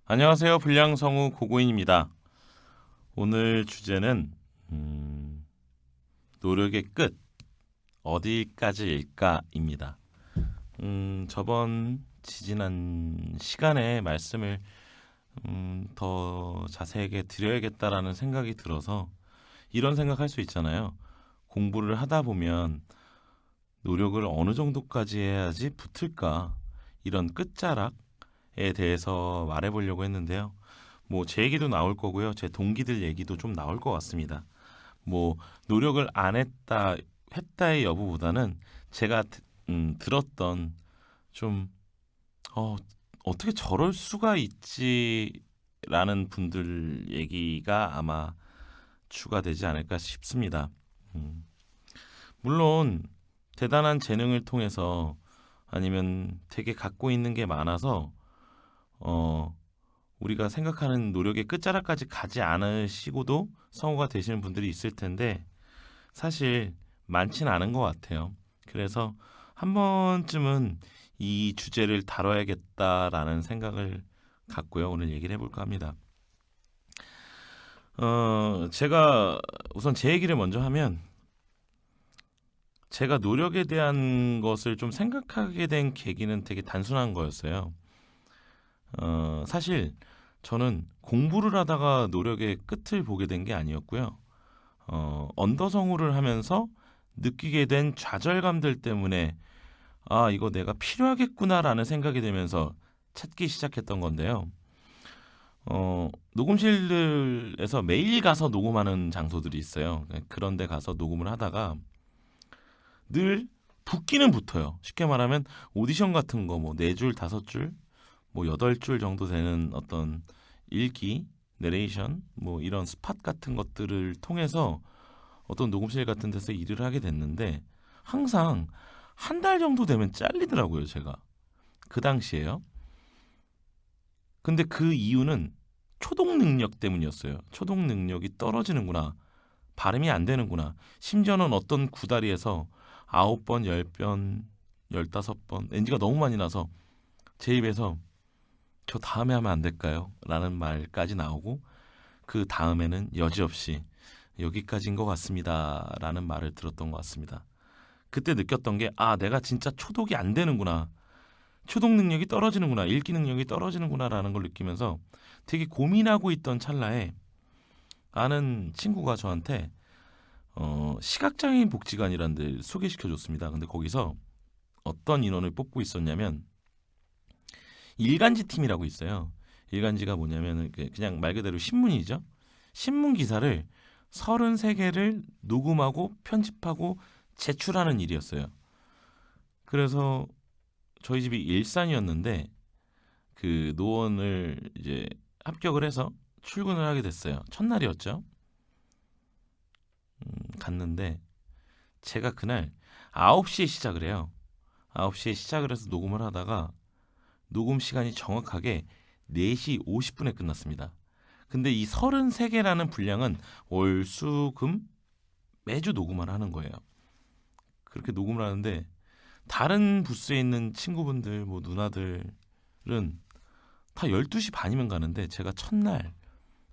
안녕하세요. 불량성우 고고인입니다. 오늘 주제는 노력의 끝 어디까지일까입니다. 저번 지지난 시간에 말씀을 더 자세하게 드려야겠다라는 생각이 들어서 이런 생각할 수 있잖아요. 공부를 하다 보면 노력을 어느 정도까지 해야지 붙을까 이런 끝자락에 대해서 말해보려고 했는데요. 뭐 제 얘기도 나올 거고요. 제 동기들 얘기도 좀 나올 것 같습니다. 뭐 노력을 안 했다 했다의 여부보다는 제가 들었던 좀 어, 어떻게 저럴 수가 있지라는 분들 얘기가 아마 추가되지 않을까 싶습니다. 음, 물론 대단한 재능을 통해서 아니면 되게 갖고 있는 게 많아서 어, 우리가 생각하는 노력의 끝자락까지 가지 않으시고도 성우가 되시는 분들이 있을 텐데 사실 많지는 않은 것 같아요. 그래서 한 번쯤은 이 주제를 다뤄야겠다라는 생각을 갖고요. 오늘 얘기를 해볼까 합니다. 제가 우선 제 얘기를 먼저 하면 제가 노력에 대한 것을 좀 생각하게 된 계기는 되게 단순한 거였어요. 사실 저는 공부를 하다가 노력의 끝을 보게 된 게 아니었고요. 언더성우를 하면서 느끼게 된 좌절감들 때문에 아, 이거 내가 필요하겠구나라는 생각이 들면서 찾기 시작했던 건데요. 녹음실에서 매일 가서 녹음하는 장소들이 있어요. 그런 데 가서 녹음을 하다가 늘 붙기는 붙어요. 쉽게 말하면 오디션 같은 거 뭐 4줄, 5줄, 뭐 8줄 정도 되는 어떤 일기, 내레이션, 뭐 이런 스팟 같은 것들을 통해서 어떤 녹음실 같은 데서 일을 하게 됐는데 항상 한 달 정도 되면 잘리더라고요, 제가. 그 당시에요. 근데 그 이유는 초동 능력 때문이었어요. 초동 능력이 떨어지는구나. 발음이 안 되는구나. 심지어는 어떤 구다리에서 9번, 10번, 15번 NG가 너무 많이 나서 제 입에서 저 다음에 하면 안 될까요? 라는 말까지 나오고 그 다음에는 여지없이 여기까지인 것 같습니다. 라는 말을 들었던 것 같습니다. 그때 느꼈던 게 아, 내가 진짜 초독이 안 되는구나. 초독 능력이 떨어지는구나. 읽기 능력이 떨어지는구나 라는 걸 느끼면서 되게 고민하고 있던 찰나에 아는 친구가 저한테 시각장애인 복지관이라는 데를 소개시켜 줬습니다. 근데 거기서 어떤 인원을 뽑고 있었냐면 일간지 팀이라고 있어요. 일간지가 뭐냐면 그냥 말 그대로 신문이죠. 신문 기사를 33개를 녹음하고 편집하고 제출하는 일이었어요. 그래서 저희 집이 일산이었는데 그 노원을 이제 합격을 해서 출근을 하게 됐어요. 첫날이었죠. 갔는데 제가 그날 9시에 시작을 해요. 9시에 시작을 해서 녹음을 하다가 녹음 시간이 정확하게 4시 50분에 끝났습니다. 근데 이 33개라는 분량은 월, 수, 금 매주 녹음을 하는 거예요. 그렇게 녹음을 하는데 다른 부스에 있는 친구분들, 뭐 누나들은 다 12시 반이면 가는데 제가 첫날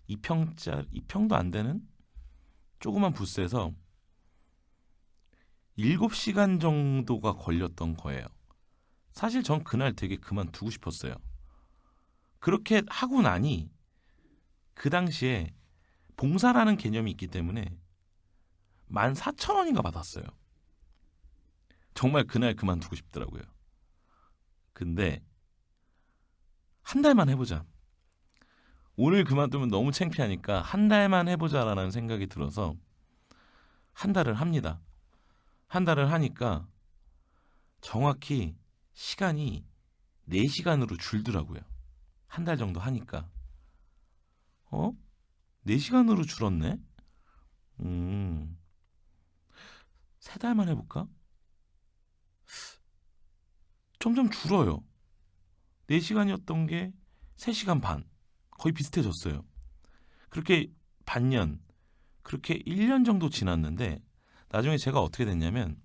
2평도 안 되는 조그만 부스에서 7시간 정도가 걸렸던 거예요. 사실 전 그날 되게 그만두고 싶었어요. 그렇게 하고 나니 그 당시에 봉사라는 개념이 있기 때문에 14,000원인가 받았어요. 정말 그날 그만두고 싶더라고요. 근데 한 달만 해보자. 오늘 그만두면 너무 창피하니까 한 달만 해보자라는 생각이 들어서 한 달을 합니다. 한 달을 하니까 정확히 시간이 4시간으로 줄더라고요. 한 달 정도 하니까. 4시간으로 줄었네? 음, 3달만 해볼까? 점점 줄어요. 4시간이었던 게 3시간 반. 거의 비슷해졌어요. 그렇게 반년, 그렇게 1년 정도 지났는데 나중에 제가 어떻게 됐냐면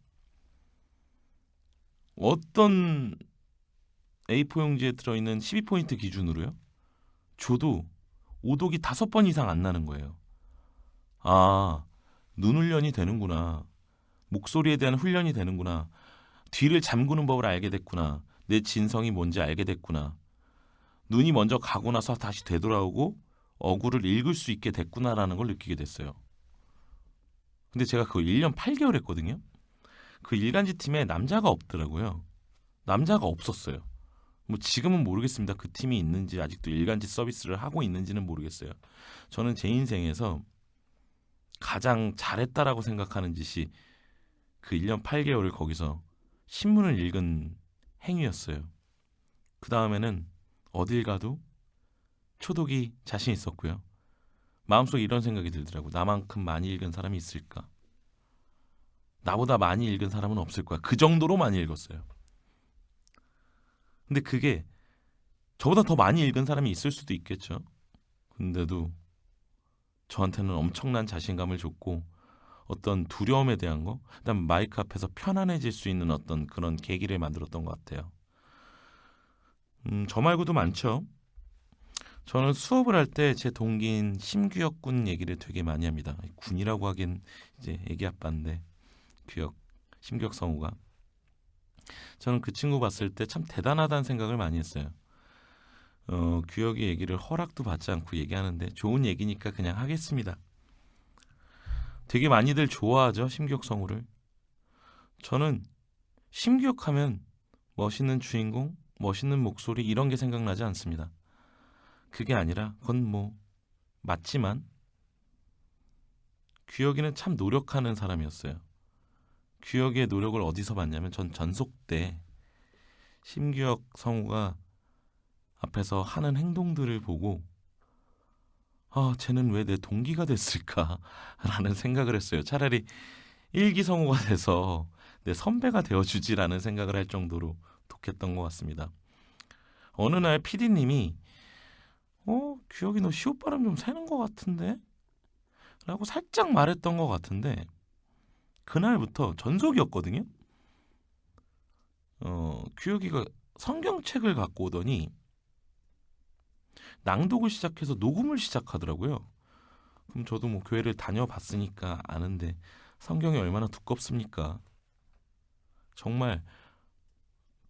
어떤 A4 용지에 들어있는 12포인트 기준으로요. 줘도 오독이 5번 이상 안 나는 거예요. 아, 눈 훈련이 되는구나. 목소리에 대한 훈련이 되는구나. 뒤를 잠그는 법을 알게 됐구나. 내 진성이 뭔지 알게 됐구나. 눈이 먼저 가고 나서 다시 되돌아오고 어구를 읽을 수 있게 됐구나라는 걸 느끼게 됐어요. 근데 제가 그거 1년 8개월 했거든요. 그 일간지 팀에 남자가 없더라고요. 남자가 없었어요. 뭐 지금은 모르겠습니다. 그 팀이 있는지 아직도 일간지 서비스를 하고 있는지는 모르겠어요. 저는 제 인생에서 가장 잘했다라고 생각하는 짓이 그 1년 8개월을 거기서 신문을 읽은 행위였어요. 그 다음에는 어딜 가도 초독이 자신 있었고요. 마음속에 이런 생각이 들더라고요. 나만큼 많이 읽은 사람이 있을까? 나보다 많이 읽은 사람은 없을 거야. 그 정도로 많이 읽었어요. 근데 그게 저보다 더 많이 읽은 사람이 있을 수도 있겠죠. 근데도 저한테는 엄청난 자신감을 줬고 어떤 두려움에 대한 거, 그다음 마이크 앞에서 편안해질 수 있는 어떤 그런 계기를 만들었던 것 같아요. 저 말고도 많죠. 저는 수업을 할 때 제 동기인 심규혁 군 얘기를 되게 많이 합니다. 군이라고 하긴 이제 애기 아빠인데 규혁, 심규혁 성우가. 저는 그 친구 봤을 때 참 대단하다는 생각을 많이 했어요. 규혁이 얘기를 허락도 받지 않고 얘기하는데 좋은 얘기니까 그냥 하겠습니다. 되게 많이들 좋아하죠, 심규혁 성우를. 저는 심규혁 하면 멋있는 주인공, 멋있는 목소리 이런 게 생각나지 않습니다. 그게 아니라 그건 뭐 맞지만 규혁이는 참 노력하는 사람이었어요. 규혁이의 노력을 어디서 봤냐면 전 전속 때 심규혁 성우가 앞에서 하는 행동들을 보고 쟤는 왜 내 동기가 됐을까라는 생각을 했어요. 차라리 일기 성우가 돼서 내 선배가 되어주지라는 생각을 할 정도로 독했던 것 같습니다. 어느 날 PD님이 규혁이 너 시옷바람 좀 새는 것 같은데? 라고 살짝 말했던 것 같은데 그날부터 전속이었거든요. 규혁이가 성경책을 갖고 오더니 낭독을 시작해서 녹음을 시작하더라고요. 그럼 저도 뭐 교회를 다녀봤으니까 아는데 성경이 얼마나 두껍습니까? 정말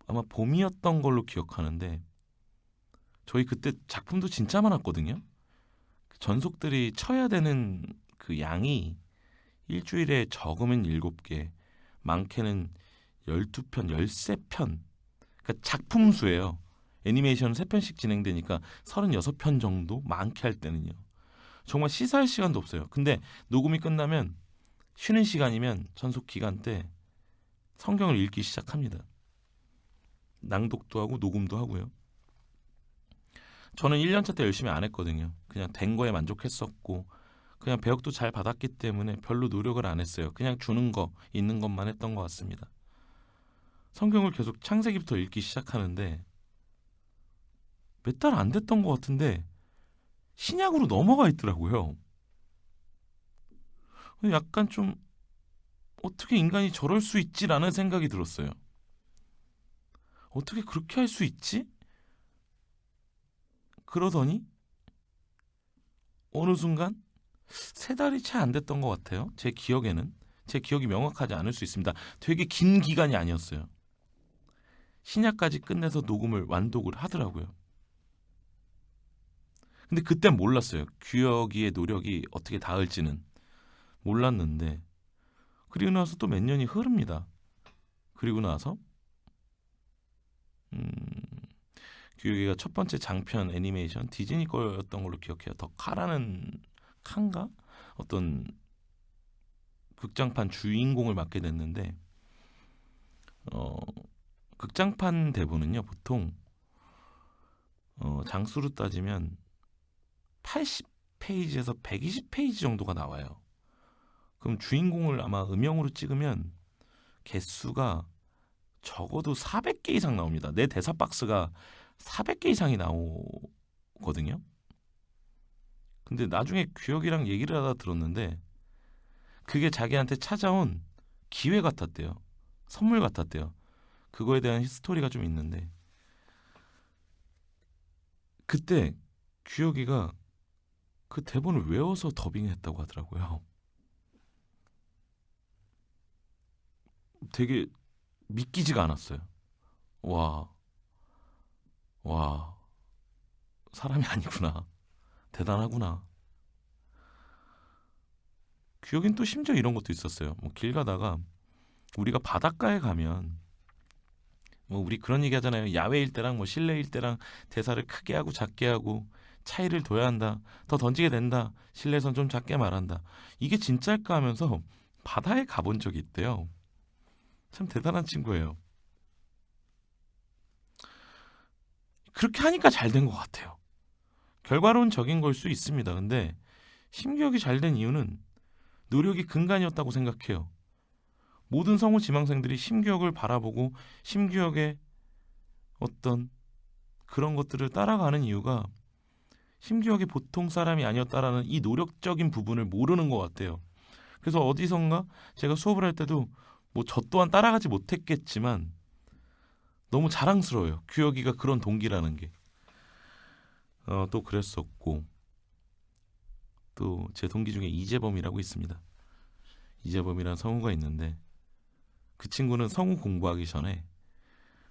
아마 봄이었던 걸로 기억하는데 저희 그때 작품도 진짜 많았거든요. 전속들이 쳐야 되는 그 양이 일주일에 적으면 7개, 많게는 12편, 13편. 그러니까 작품 수예요. 애니메이션 3편씩 진행되니까 36편 정도? 많게 할 때는요. 정말 시사할 시간도 없어요. 근데 녹음이 끝나면 쉬는 시간이면 전속 기간 때 성경을 읽기 시작합니다. 낭독도 하고 녹음도 하고요. 저는 1년차 때 열심히 안 했거든요. 그냥 된 거에 만족했었고 그냥 배역도 잘 받았기 때문에 별로 노력을 안 했어요. 그냥 주는 거, 있는 것만 했던 것 같습니다. 성경을 계속 창세기부터 읽기 시작하는데 몇 달 안 됐던 것 같은데 신약으로 넘어가 있더라고요. 약간 좀 어떻게 인간이 저럴 수 있지라는 생각이 들었어요. 어떻게 그렇게 할 수 있지? 그러더니 어느 순간 3달이 채 안 됐던 것 같아요. 제 기억에는. 제 기억이 명확하지 않을 수 있습니다. 되게 긴 기간이 아니었어요. 신약까지 끝내서 녹음을 완독을 하더라고요. 근데 그땐 몰랐어요. 규혁이의 노력이 어떻게 닿을지는 몰랐는데 그리고 나서 또 몇 년이 흐릅니다. 그리고 나서 규혁이가 첫 번째 장편 애니메이션 디즈니 거였던 걸로 기억해요. 더 카라는 칸가? 어떤 극장판 주인공을 맡게 됐는데 극장판 대본은요 보통 장수로 따지면 80페이지에서 120페이지 정도가 나와요. 그럼 주인공을 아마 음영으로 찍으면 개수가 적어도 400개 이상 나옵니다. 내 대사 박스가 400개 이상이 나오거든요. 근데 나중에 규혁이랑 얘기를 하다 들었는데 그게 자기한테 찾아온 기회 같았대요. 선물 같았대요. 그거에 대한 스토리가 좀 있는데 그때 규혁이가 그 대본을 외워서 더빙했다고 하더라고요. 되게 믿기지가 않았어요. 와, 와, 사람이 아니구나. 대단하구나. 규혁이는 또 심지어 이런 것도 있었어요. 뭐 길 가다가 우리가 바닷가에 가면 뭐 우리 그런 얘기 하잖아요. 야외일 때랑 뭐 실내일 때랑 대사를 크게 하고 작게 하고 차이를 둬야 한다. 더 던지게 된다. 실내에선 좀 작게 말한다. 이게 진짜일까 하면서 바다에 가본 적이 있대요. 참 대단한 친구예요. 그렇게 하니까 잘 된 것 같아요. 결과론적인 걸 수 있습니다. 근데 심기억이 잘 된 이유는 노력이 근간이었다고 생각해요. 모든 성우 지망생들이 심기억을 바라보고 심기억의 어떤 그런 것들을 따라가는 이유가 심기억이 보통 사람이 아니었다라는 이 노력적인 부분을 모르는 것 같아요. 그래서 어디선가 제가 수업을 할 때도 뭐 저 또한 따라가지 못했겠지만 너무 자랑스러워요. 규혁이가 그런 동기라는 게. 또 그랬었고 또 제 동기 중에 이재범이라고 있습니다. 이재범이라는 성우가 있는데 그 친구는 성우 공부하기 전에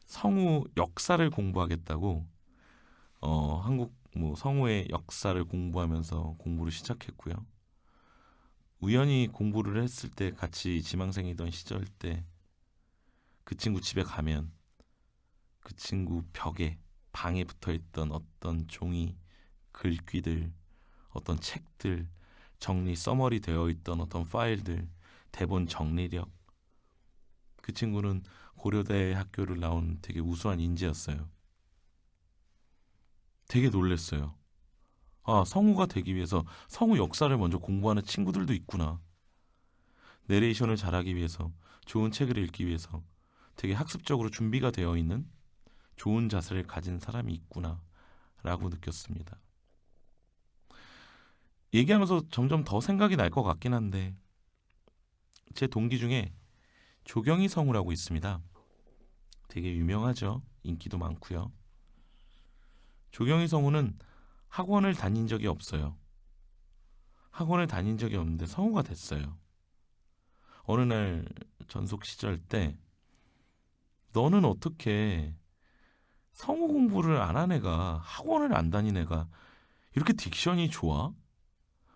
성우 역사를 공부하겠다고 한국 뭐 성우의 역사를 공부하면서 공부를 시작했고요. 우연히 공부를 했을 때 같이 지망생이던 시절 때 그 친구 집에 가면 그 친구 벽에 방에 붙어있던 어떤 종이 글귀들 어떤 책들 정리 써머리 되어 있던 어떤 파일들 대본 정리력 그 친구는 고려대 학교를 나온 되게 우수한 인재였어요. 되게 놀랬어요. 아, 성우가 되기 위해서 성우 역사를 먼저 공부하는 친구들도 있구나. 내레이션을 잘하기 위해서 좋은 책을 읽기 위해서 되게 학습적으로 준비가 되어 있는 좋은 자세를 가진 사람이 있구나 라고 느꼈습니다. 얘기하면서 점점 더 생각이 날 것 같긴 한데 제 동기 중에 조경희 성우라고 있습니다. 되게 유명하죠. 인기도 많고요. 조경희 성우는 학원을 다닌 적이 없어요. 학원을 다닌 적이 없는데 성우가 됐어요. 어느 날 전속 시절 때 너는 어떻게 성우 공부를 안 한 애가 학원을 안 다닌 애가 이렇게 딕션이 좋아?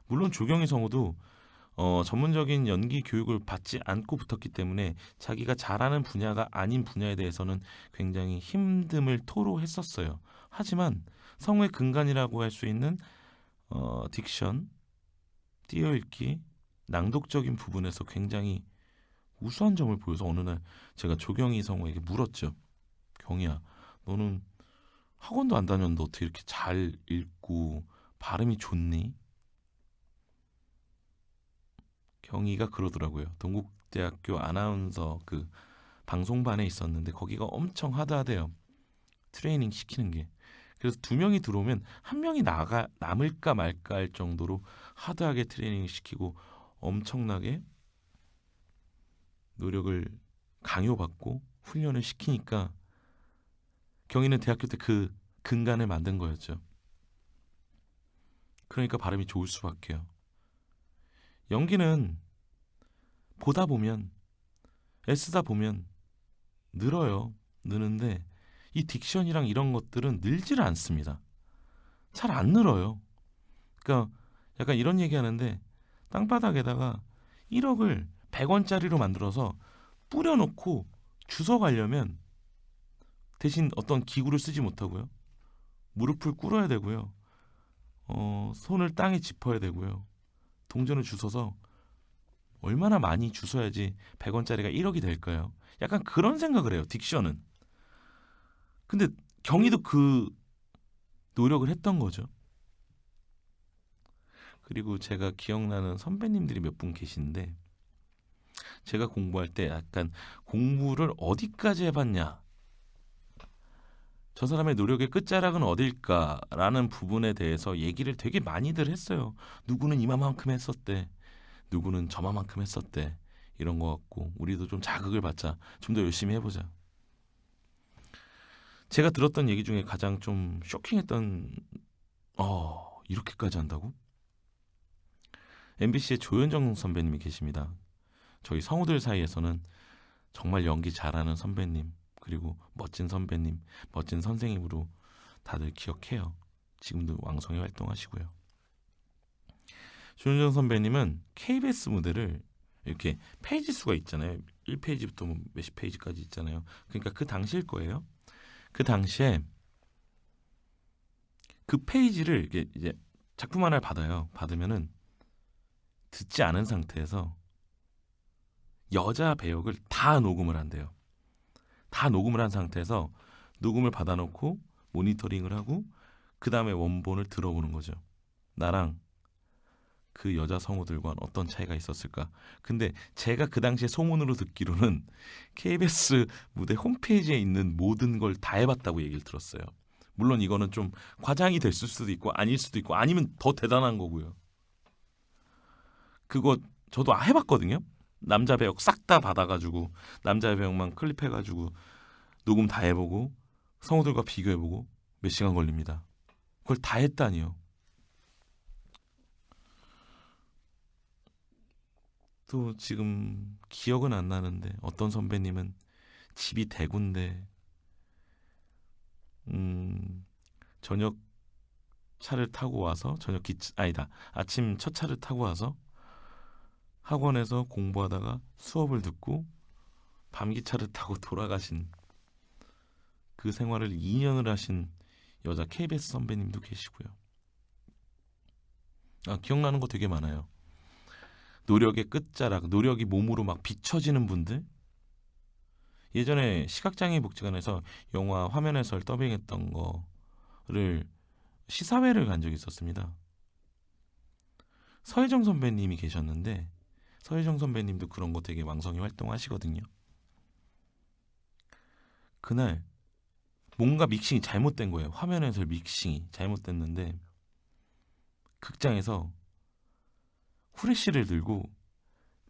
물론 조경희 성우도 전문적인 연기 교육을 받지 않고 붙었기 때문에 자기가 잘하는 분야가 아닌 분야에 대해서는 굉장히 힘듦을 토로했었어요. 하지만 성우의 근간이라고 할 수 있는 딕션, 띄어읽기, 낭독적인 부분에서 굉장히 우수한 점을 보여서 어느 날 제가 조경희 성우에게 물었죠. 경희야, 너는 학원도 안 다녔는데 어떻게 이렇게 잘 읽고 발음이 좋니? 경희가 그러더라고요. 동국대학교 아나운서 그 방송반에 있었는데 거기가 엄청 하드하대요. 트레이닝 시키는 게. 그래서 두 명이 들어오면 한 명이 남을까 말까 할 정도로 하드하게 트레이닝 시키고 엄청나게 노력을 강요받고 훈련을 시키니까 경희는 대학교 때 그 근간을 만든 거였죠. 그러니까 발음이 좋을 수밖에요. 연기는 보다 보면 애쓰다 보면 늘어요. 느는데 이 딕션이랑 이런 것들은 늘지를 않습니다. 잘 안 늘어요. 그러니까 약간 이런 얘기하는데 땅바닥에다가 1억을 100원짜리로 만들어서 뿌려놓고 주워 가려면 대신 어떤 기구를 쓰지 못하고요. 무릎을 꿇어야 되고요. 손을 땅에 짚어야 되고요. 동전을 주워서 얼마나 많이 주워야지 100원짜리가 1억이 될까요? 약간 그런 생각을 해요. 딕션은. 근데 경희도 그 노력을 했던 거죠. 그리고 제가 기억나는 선배님들이 몇 분 계신데 제가 공부할 때 약간 공부를 어디까지 해봤냐 저 사람의 노력의 끝자락은 어딜까라는 부분에 대해서 얘기를 되게 많이들 했어요. 누구는 이만큼 했었대. 누구는 저만큼 했었대. 이런 거 같고 우리도 좀 자극을 받자. 좀 더 열심히 해보자. 제가 들었던 얘기 중에 가장 좀 쇼킹했던 이렇게까지 한다고? MBC의 조현정 선배님이 계십니다. 저희 성우들 사이에서는 정말 연기 잘하는 선배님, 그리고 멋진 선배님, 멋진 선생님으로 다들 기억해요. 지금도 왕성히 활동하시고요. 조현정 선배님은 KBS 무대를 이렇게 페이지 수가 있잖아요. 1페이지부터 뭐 몇십 페이지까지 있잖아요. 그러니까 그 당시일 거예요. 그 당시에 그 페이지를 이제 작품 하나를 받아요. 받으면은 듣지 않은 상태에서 여자 배역을 다 녹음을 한대요. 다 녹음을 한 상태에서 녹음을 받아놓고 모니터링을 하고 그 다음에 원본을 들어보는 거죠. 나랑 그 여자 성우들과는 어떤 차이가 있었을까. 근데 제가 그 당시에 소문으로 듣기로는 KBS 무대 홈페이지에 있는 모든 걸 다 해봤다고 얘기를 들었어요. 물론 이거는 좀 과장이 됐을 수도 있고 아닐 수도 있고 아니면 더 대단한 거고요. 그거 저도 해봤거든요. 남자 배역 싹 다 받아가지고 남자 배역만 클립해가지고 녹음 다 해보고 성우들과 비교해보고 몇 시간 걸립니다. 그걸 다 했다니요. 또 지금 기억은 안 나는데 어떤 선배님은 집이 대구인데 저녁 차를 타고 와서 아침 첫 차를 타고 와서 학원에서 공부하다가 수업을 듣고 밤기차를 타고 돌아가신 그 생활을 2년을 하신 여자 KBS 선배님도 계시고요. 기억나는 거 되게 많아요. 노력의 끝자락, 노력이 몸으로 막 비춰지는 분들. 예전에 시각장애인 복지관에서 영화 화면 해설 더빙했던 거를 시사회를 간 적이 있었습니다. 서혜정 선배님이 계셨는데 서혜정 선배님도 그런 거 되게 왕성히 활동하시거든요. 그날 뭔가 믹싱이 잘못된 거예요. 화면 해설 믹싱이 잘못됐는데 극장에서 후레쉬를 들고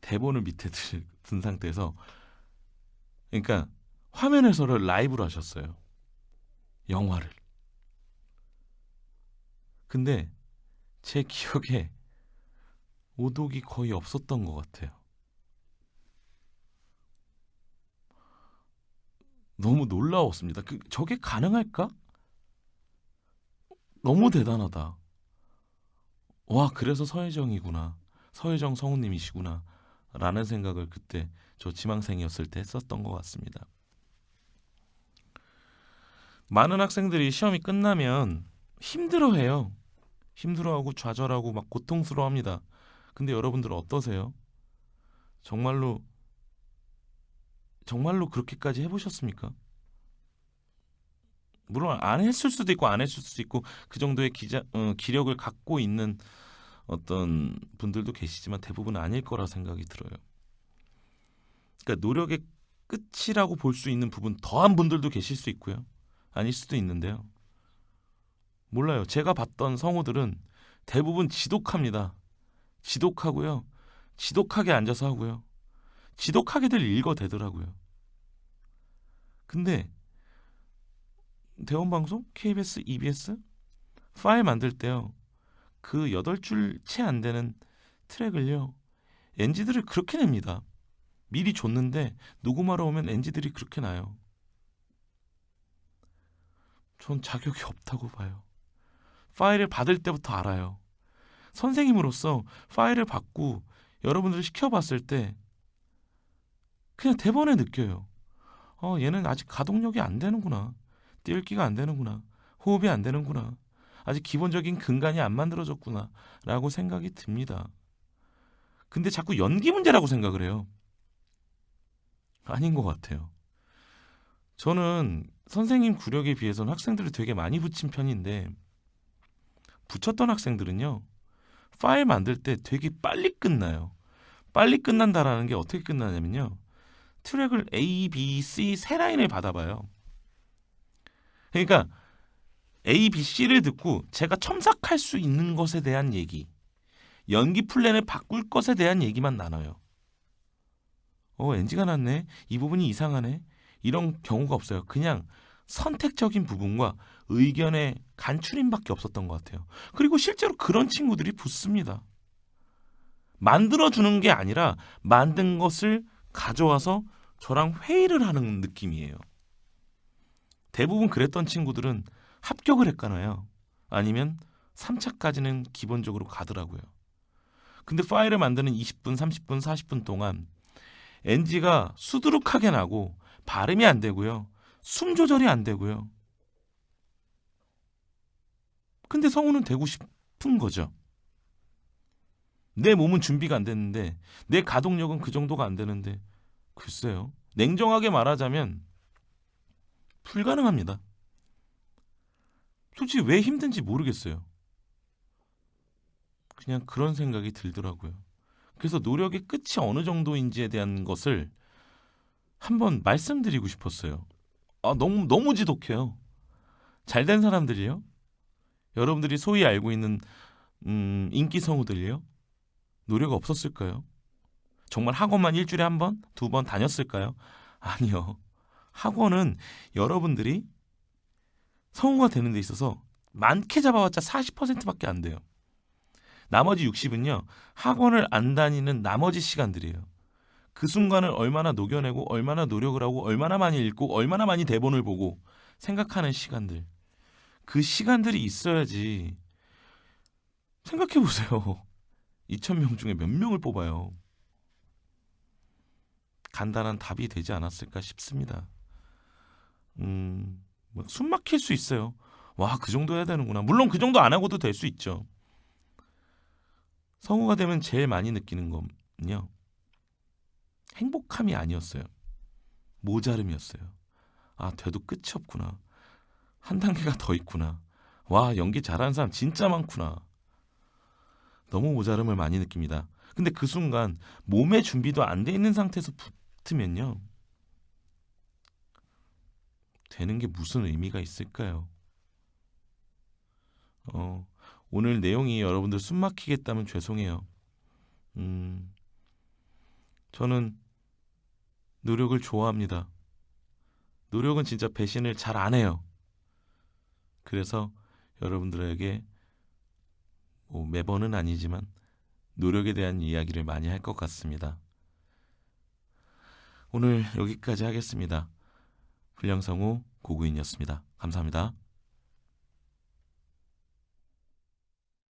대본을 밑에 든 상태에서 그러니까 화면 해설을 라이브로 하셨어요. 영화를. 근데 제 기억에 오독이 거의 없었던 것 같아요. 너무 놀라웠습니다. 저게 가능할까? 너무 대단하다. 와, 그래서 서혜정이구나. 서혜정 성우님이시구나. 라는 생각을 그때 저 지망생이었을 때 했었던 것 같습니다. 많은 학생들이 시험이 끝나면 힘들어해요. 힘들어하고 좌절하고 막 고통스러워합니다. 근데 여러분들은 어떠세요? 정말로 그렇게까지 해보셨습니까? 물론 안 했을 수도 있고 안 했을 수도 있고 그 정도의 기력을 갖고 있는 어떤 분들도 계시지만 대부분 아닐 거라 생각이 들어요. 그러니까 노력의 끝이라고 볼 수 있는 부분 더한 분들도 계실 수 있고요. 아닐 수도 있는데요. 몰라요. 제가 봤던 성우들은 대부분 지독합니다. 지독하고요. 지독하게 앉아서 하고요. 지독하게들 읽어대더라고요. 근데 대원방송, KBS, EBS 파일 만들 때요. 그 8줄 채 안 되는 트랙을요. NG들을 그렇게 냅니다. 미리 줬는데 녹음하러 오면 NG들이 그렇게 나요. 전 자격이 없다고 봐요. 파일을 받을 때부터 알아요. 선생님으로서 파일을 받고 여러분들을 시켜봤을 때 그냥 대본에 느껴요. 얘는 아직 가동력이 안 되는구나. 띄울기가 안 되는구나. 호흡이 안 되는구나. 아직 기본적인 근간이 안 만들어졌구나 라고 생각이 듭니다. 근데 자꾸 연기 문제라고 생각을 해요. 아닌 것 같아요. 저는 선생님 구력에 비해서는 학생들을 되게 많이 붙인 편인데 붙였던 학생들은요. 파일 만들 때 되게 빨리 끝나요. 빨리 끝난다라는 게 어떻게 끝나냐면요. 트랙을 A, B, C 세 라인을 받아봐요. 그러니까 A, B, C를 듣고 제가 첨삭할 수 있는 것에 대한 얘기, 연기 플랜을 바꿀 것에 대한 얘기만 나눠요. NG가 났네. 이 부분이 이상하네. 이런 경우가 없어요. 그냥 선택적인 부분과 의견의 간추림밖에 없었던 것 같아요. 그리고 실제로 그런 친구들이 붙습니다. 만들어주는 게 아니라 만든 것을 가져와서 저랑 회의를 하는 느낌이에요. 대부분 그랬던 친구들은 합격을 했거나요. 아니면 3차까지는 기본적으로 가더라고요. 근데 파일을 만드는 20분, 30분, 40분 동안 NG가 수두룩하게 나고 발음이 안 되고요. 숨 조절이 안 되고요. 근데 성우는 되고 싶은 거죠. 내 몸은 준비가 안 됐는데 내 가동력은 그 정도가 안 되는데 글쎄요. 냉정하게 말하자면 불가능합니다. 솔직히 왜 힘든지 모르겠어요. 그냥 그런 생각이 들더라고요. 그래서 노력의 끝이 어느 정도인지에 대한 것을 한번 말씀드리고 싶었어요. 너무 지독해요. 잘된 사람들이요. 여러분들이 소위 알고 있는 인기 성우들이요. 노력 없었을까요? 정말 학원만 일주일에 한 번, 두 번 다녔을까요? 아니요. 학원은 여러분들이 성우가 되는 데 있어서 많게 잡아봤자 40%밖에 안 돼요. 나머지 60은요. 학원을 안 다니는 나머지 시간들이에요. 그 순간을 얼마나 녹여내고 얼마나 노력을 하고 얼마나 많이 읽고 얼마나 많이 대본을 보고 생각하는 시간들. 그 시간들이 있어야지. 생각해보세요. 2,000명 중에 몇 명을 뽑아요. 간단한 답이 되지 않았을까 싶습니다. 숨 막힐 수 있어요. 와, 그 정도 해야 되는구나. 물론 그 정도 안 하고도 될 수 있죠. 성우가 되면 제일 많이 느끼는 건요. 행복함이 아니었어요. 모자름이었어요. 돼도 끝이 없구나. 한 단계가 더 있구나. 와, 연기 잘하는 사람 진짜 많구나. 너무 모자름을 많이 느낍니다. 근데 그 순간 몸의 준비도 안 돼 있는 상태에서 붙으면요. 되는 게 무슨 의미가 있을까요? 오늘 내용이 여러분들 숨 막히겠다면 죄송해요. 저는 노력을 좋아합니다. 노력은 진짜 배신을 잘 안 해요. 그래서 여러분들에게 매번은 아니지만 노력에 대한 이야기를 많이 할 것 같습니다. 오늘 여기까지 하겠습니다. 불량성우 고구인이었습니다. 감사합니다.